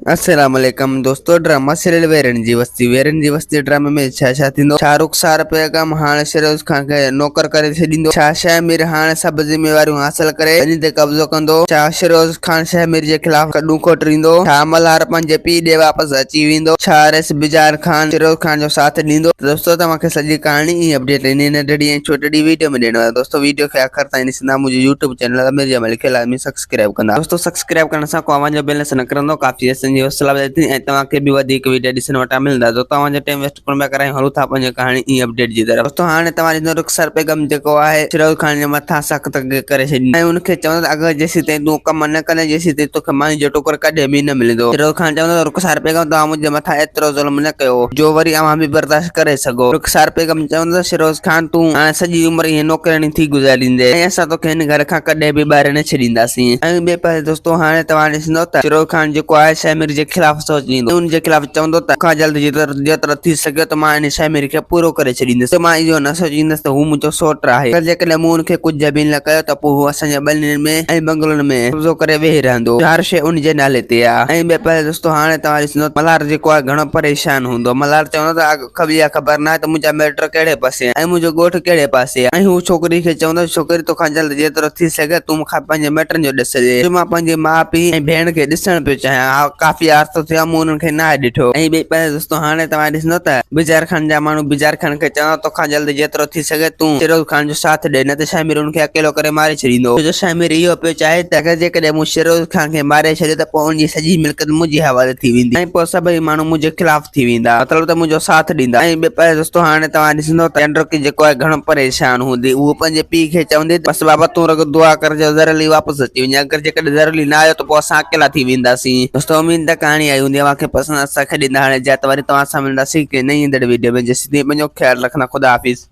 अस्सलाम वालेकुम दोस्तों। ड्रामा सीरियल वेरन जी वस्ती ड्रामा में छा थींदो। शाहरुख सार पैगाम हाणे फिरोज खान खे नौकर करे छॾींदो। शाहमीर हाणे सभु ज़िम्मेवारियूं हासिल करे इन ते कब्ज़ो कंदो। फिरोज खान शाहमीर जे ख़िलाफ़ कॾूं खोटरींदो। मल्हार पंहिंजे पीउ ॾे वापसि अची वेंदो। रेस बिजार खान फिरोज खान जो साथ ॾींदो। दोस्तों तव्हांखे सॼी कहानी ऐं अपडेट इन नंढड़ी ऐं छोटड़ी वीडियो में ॾियणो आहे। दोस्तों वीडियो खे आख़िर ताईं ॾिसंदा। मुंहिंजे यूट्यूब चैनल अमीर जमाल खे लाज़मी सब्सक्राइब कंदा। दोस्तों सब्सक्राइब करण सां को आवाज़ जो बैलेंस न करंदो। काफ़ी तव्हांखे बि वधीक वीडियो ॾिसण वटां मिलंदा। तो तव्हांजो टाइम वेस्ट कोन पिया करायूं, हलूं था पंहिंजी कहानी ऐं अपडेट जी तरफ़। दोस्तों हाणे तव्हां रुखसार बेगम जेको आहे फिरोज खान जे मथां सख़्त करे छॾी ऐं उनखे चवंदो अगरि जेसीं ताईं तूं कम न कंदे जेसीं ताईं तोखे मानी जो टुकुर कॾहिं बि न मिलंदो। फिरोज खान चवंदो रुखसार बेगम तव्हां मुंहिंजे मथां एतिरो ज़ुल्म न कयो जो वरी अवां बि बर्दाश्त करे सघो। रुखसार बेगम चवंदो फिरोज खान तूं हाणे सॼी उमिरि हीअ नौकरानी थी गुज़ारींदे ऐं असां तोखे हिन घर खां कॾहिं बि ॿाहिरि न छॾींदासीं। ऐं ॿिए पासे दोस्तों हाणे तव्हां ॾिसंदो त फिरोज खान जेको आहे शाहमीर जे ख़िलाफ़ सोचींदो। उनजे ख़िलाफ़ चवंदो त खां जल्द जेतिरो थी सघे त मां इन शाहमीर खे पूरो करे छॾींदुसि। मां इहो न सोचींदुसि त हू मुंहिंजो सोट आहे। जेकॾहिं मूं उनखे कुझु बि न कयो त पोइ हू असांजे ॿनियुनि में ऐं बंगलनि में कब्ज़ो करे वेही रहंदो। हर शइ उनजे नाले ते आहे। ऐं ॿिए पासे दोस्तों हाणे तव्हां ॾिसंदो मल्हार जेको आहे घणो परेशान हूंदो। मल्हार चवंदो त ख़बर न आहे त मुंहिंजा मैट कहिड़े पासे ऐं मुंहिंजो ॻोठु कहिड़े पासे आहे। ऐं हू छोकिरी खे चवंदो छोकिरी तोखां जल्द जेतिरो थी सघे तूं मूंखां पंहिंजे मैटनि जो ॾिस ॾे। मां पंहिंजे माउ पीउ ऐं भेण खे ॾिसण पियो चाहियां। काफ़ी अर्थ थियो मूं उन्हनि खे न ॾिठो। ऐं ॿिए पासे दोस्तों हाणे तव्हां ॾिसंदो त बिजार खान जा माण्हू बिजार खान खे चवंदा तोखां जल्द जेतिरो थी सघे तूं फिरोज खान जो साथ ॾे न त शाहमीर उनखे अकेलो करे मारे छॾींदो। छो जो शाहमीर इहो पियो चाहे त अगरि जेकॾहिं मूं फिरोज खान खे मारे छॾियो त पोइ उनजी सॼी मिल्कियत मुंहिंजे हवाले थी वेंदी ऐं पोइ सभई माण्हू मुंहिंजे ख़िलाफ़ थी वेंदा, मतिलबु त मुंहिंजो साथ ॾींदा। ऐं ॿिए पासे दोस्तों हाणे तव्हां ॾिसंदो त चंद्रकी जेको आहे घणो परेशान हूंदी। उहो पंहिंजे पीउ खे चवंदी बसि बाबा तूं रुॻो दुआ कर जो ज़रली वापसि अची वञे। अगरि जेकॾहिं ज़रली न आयो त पोइ असां अकेला थी वेंदासीं। दोस्तों उम्मीद त कहाणी आई हूंदी। मूंखे पसंदि असांखे ॾींदा। हाणे जा त वरी तव्हां सां मिलंदासीं कि नई ईंदड़ वीडियो में। जेसीं ताईं पंहिंजो ख़्यालु रखना। खुदा हाफ़िज़।